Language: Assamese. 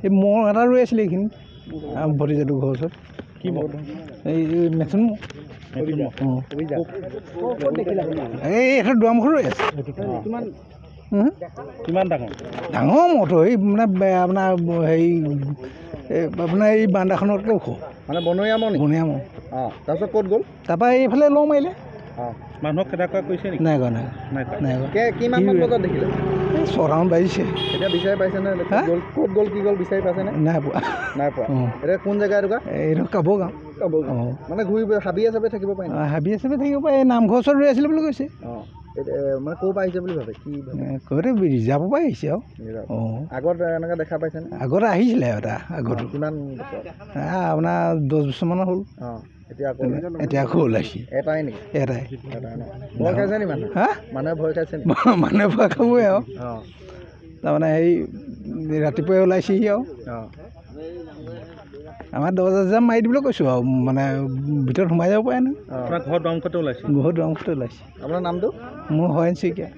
এই মহ এটা ৰৈ আছিলে এইখিনি ভতিজাটো ঘৰৰ ওচৰত কি মহ এই মেথুন মহ এই এটা দুৱাৰমুখত ৰৈ আছে কিমান ডাঙৰ ডাঙৰ মহটো এই মানে আপোনাৰ হেৰি আপোনাৰ এই বান্দাখনতকৈ ওখ মানে বনৰীয়া মহ বনৰীয়া মহ তাৰপিছত ক'ত গ'ল তাৰপৰা এইফালে লওঁ মাৰিলে মানুহক খেদা কৰা কৰিছে নেকি নাই কৰা নাই কৰা কিমান বজাত দেখিলে এই 6টামান বাজিছে এতিয়া বিচাৰি পাইছেনে ক'ত গ'ল কি গ'ল বিচাৰি পাইছেনে নাই পোৱা এতিয়া কোন জেগা এটুকা এইটো কাপোৰ গাঁও মানে ঘূৰি হাবিয়ে চাবিয়ে থাকিব পাৰে হাবি হিচাপে থাকিব পাৰে এই নামঘৰ ওচৰত ৰৈ আছিলে বুলি কৈছে মানে ক'ৰ পৰা আহিছে বুলি ভাবে কি ঘৰতে ৰিজাৰ্ভৰ পৰা আহিছে আৰু আগত এনেকৈ দেখা পাইছেনে আগতে আহিছিলে এটা আগত কিমান আপোনাৰ 10 বছৰমানৰ হ'ল এতিয়া আকৌ ওলাইছে এটাই নেকি এটাই ভয় খাইছে নি মানুহ মানুহে ভয় খাইছে নি মানুহে ভয় খাবই আৰু তাৰমানে সেই ৰাতিপুৱাই ওলাইছেহি আৰু আমাৰ দৰজা মাৰি দিবলৈ কৈছোঁ আৰু মানে ভিতৰত সোমাই যাব পাৰে নহয় ঘৰ দুৱাৰমুখতে ওলাইছে ঘৰ দুৱাৰমুখতে ওলাইছে আপোনাৰ নামটো মোৰ হৰেণ শইকীয়া